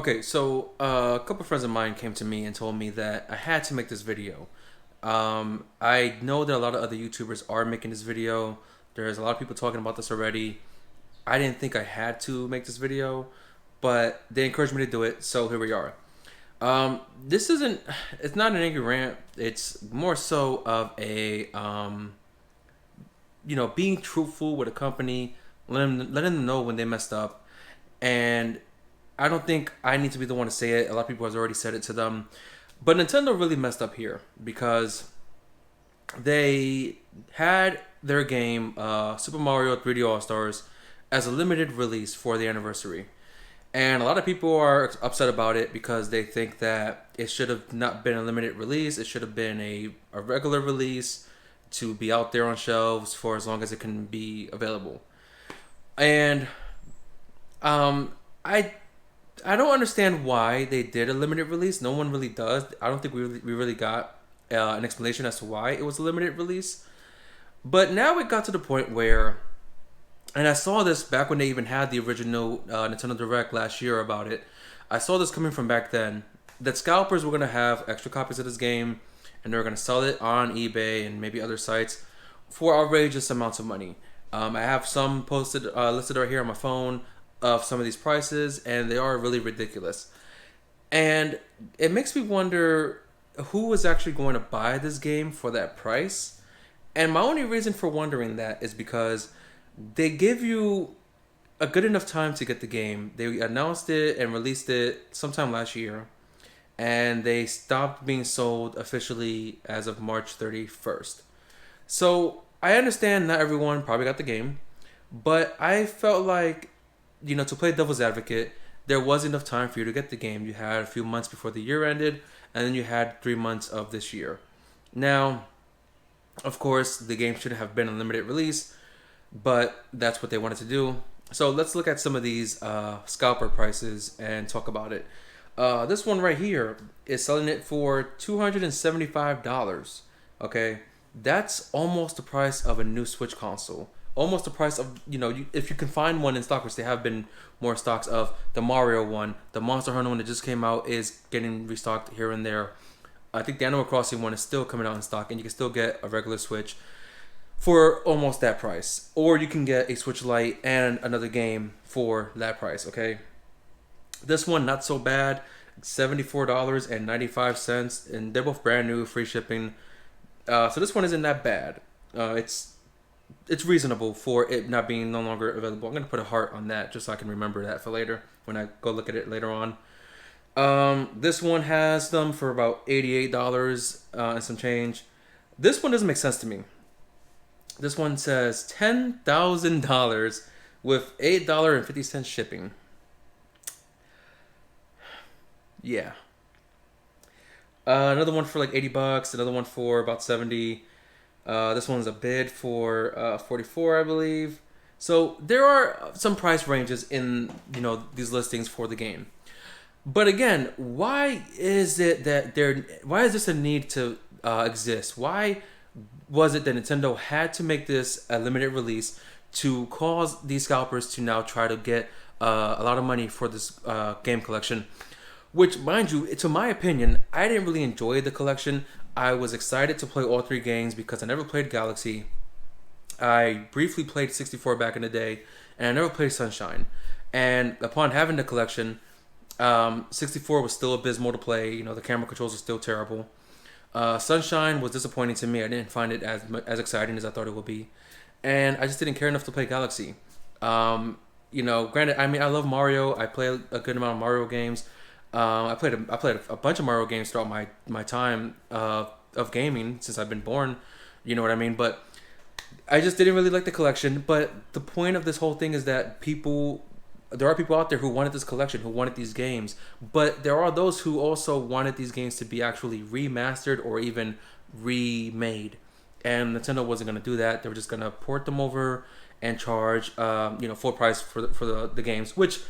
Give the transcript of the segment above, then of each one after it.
Okay, so a couple friends of mine came to me and told me that I had to make this video. I know that a lot of other YouTubers are making this video. There's a lot of people talking about this already. I didn't think I had to make this video, but they encouraged me to do it, so here we are. This isn't, it's not an angry rant. It's more so of a, being truthful with a company, letting them know when they messed up. And I don't think I need to be the one to say it. A lot of people have already said it to them. But Nintendo really messed up here because they had their game Super Mario 3D All Stars as a limited release for the anniversary. And a lot of people are upset about it because they think that it should have not been a limited release. It should have been a regular release to be out there on shelves for as long as it can be available. And I don't understand why they did a limited release. No one really does. I don't think we really got an explanation as to why it was a limited release. But now it got to the point where, and I saw this back when they even had the original Nintendo Direct last year about it. I saw this coming from back then, that scalpers were going to have extra copies of this game and they were going to sell it on eBay and maybe other sites for outrageous amounts of money. I have some posted listed right here on my phone of some of these prices, and they are really ridiculous. And it makes me wonder who is actually going to buy this game for that price. And my only reason for wondering that is because they give you a good enough time to get the game. They announced it and released it sometime last year, and they stopped being sold officially as of March 31st. So I understand not everyone probably got the game, but I felt like, to play devil's advocate, there was enough time for you to get the game. You had a few months before the year ended, and then you had 3 months of this year. Now, of course, the game shouldn't have been a limited release, but that's what they wanted to do. So let's look at some of these scalper prices and talk about it. This one right here is selling it for $275. Okay, that's almost the price of a new Switch console. Almost the price of, if you can find one in stock, which they have been more stocks of. The Mario one, the Monster Hunter one that just came out is getting restocked here and there. I think the Animal Crossing one is still coming out in stock, and you can still get a regular Switch for almost that price. Or you can get a Switch Lite and another game for that price, okay? This one, not so bad. $74.95, and they're both brand new, free shipping. So this one isn't that bad. It's reasonable for it not being no longer available. I'm going to put a heart on that just so I can remember that for later when I go look at it later on. This one has them for about $88 and some change. This one doesn't make sense to me. This one says $10,000 with $8.50 shipping. Yeah. Another one for like $80. Another one for about $70. This one's a bid for $44, I believe. So there are some price ranges in these listings for the game. But again, why is it that why is this a need to exist? Why was it that Nintendo had to make this a limited release to cause these scalpers to now try to get a lot of money for this game collection? Which, mind you, to my opinion, I didn't really enjoy the collection. I was excited to play all three games because I never played Galaxy. I briefly played 64 back in the day, and I never played Sunshine. And upon having the collection, 64 was still abysmal to play. The camera controls were still terrible. Sunshine was disappointing to me. I didn't find it as exciting as I thought it would be. And I just didn't care enough to play Galaxy. Granted, I love Mario. I play a good amount of Mario games. I played a bunch of Mario games throughout my time of gaming since I've been born. You know what I mean? But I just didn't really like the collection. But the point of this whole thing is that there are people out there who wanted this collection, who wanted these games. But there are those who also wanted these games to be actually remastered or even remade. And Nintendo wasn't going to do that. They were just going to port them over and charge full price for the games, which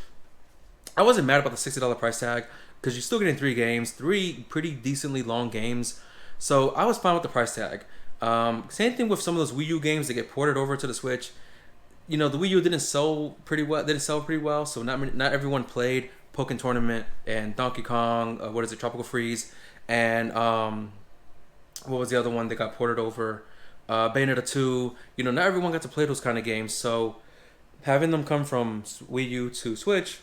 I wasn't mad about the $60 price tag because you're still getting 3 games, 3 pretty decently long games. So I was fine with the price tag. Same thing with some of those Wii U games that get ported over to the Switch. The Wii U didn't sell pretty well, so not everyone played Pokken Tournament and Donkey Kong. What is it? Tropical Freeze and what was the other one that got ported over? Bayonetta 2. Not everyone got to play those kind of games, so having them come from Wii U to Switch,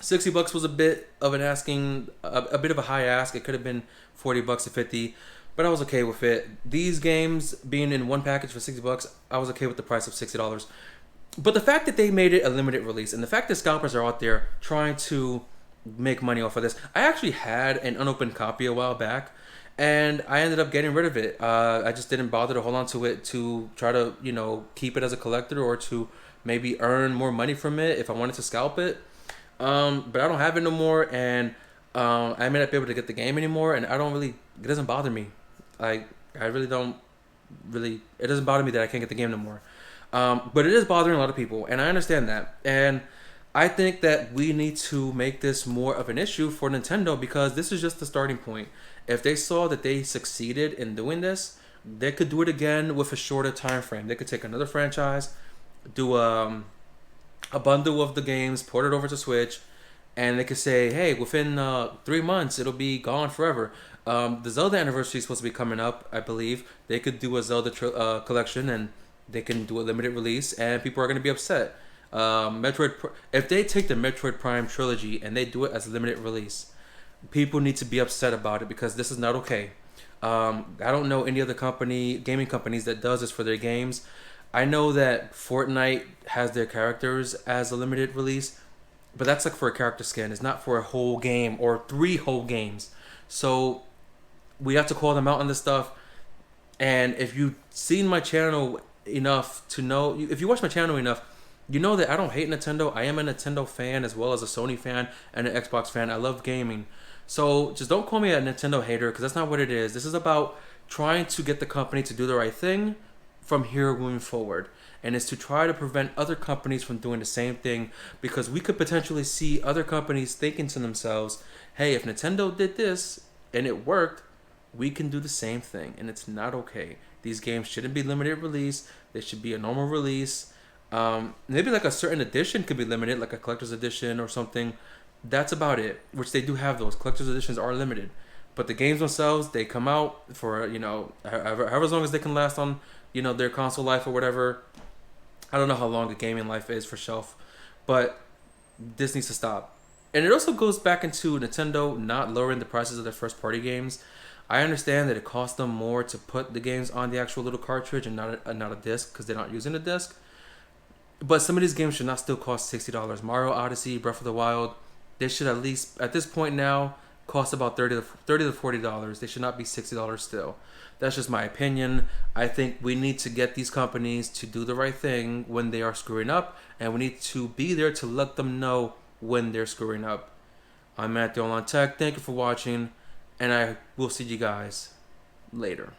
$60 was a bit of an asking, a bit of a high ask. It could have been $40 to 50, but I was okay with it. These games being in one package for $60, I was okay with the price of $60. But the fact that they made it a limited release, and the fact that scalpers are out there trying to make money off of this, I actually had an unopened copy a while back, and I ended up getting rid of it. I just didn't bother to hold on to it to try to keep it as a collector or to maybe earn more money from it if I wanted to scalp it. But I don't have it no more, and I may not be able to get the game anymore, and it doesn't bother me. Like, I really don't really, it doesn't bother me that I can't get the game no more. But it is bothering a lot of people, and I understand that. And I think that we need to make this more of an issue for Nintendo, because this is just the starting point. If they saw that they succeeded in doing this, they could do it again with a shorter time frame. They could take another franchise, do a bundle of the games, port it over to Switch, and they could say, hey, within 3 months, it'll be gone forever. The Zelda anniversary is supposed to be coming up, I believe. They could do a Zelda collection, and they can do a limited release, and people are going to be upset. If they take the Metroid Prime trilogy and they do it as a limited release, people need to be upset about it, because this is not okay. I don't know any other gaming companies that does this for their games. I know that Fortnite has their characters as a limited release, but that's like for a character skin. It's not for a whole game or 3 whole games. So we have to call them out on this stuff. And if you've seen my channel enough to know, if you watch my channel enough, you know that I don't hate Nintendo. I am a Nintendo fan as well as a Sony fan and an Xbox fan. I love gaming. So just don't call me a Nintendo hater, because that's not what it is. This is about trying to get the company to do the right thing from here moving forward. And it's to try to prevent other companies from doing the same thing, because we could potentially see other companies thinking to themselves, hey, if Nintendo did this and it worked, we can do the same thing. And it's not okay. These games shouldn't be limited release. They should be a normal release. Maybe like a certain edition could be limited, like a collector's edition or something. That's about it, which they do have those. Collector's editions are limited. But the games themselves, they come out for, however long as they can last on, their console life or whatever. I don't know how long a gaming life is for shelf, but this needs to stop. And it also goes back into Nintendo not lowering the prices of their first party games. I understand that it costs them more to put the games on the actual little cartridge and not a disc, because they're not using a disc. But some of these games should not still cost $60. Mario Odyssey, Breath of the Wild, they should at least, at this point now, cost about $30 to $40. They should not be $60 still. That's just my opinion. I think we need to get these companies to do the right thing when they are screwing up, and we need to be there to let them know when they're screwing up. I'm Matthew Olan Tech. Thank you for watching, and I will see you guys later.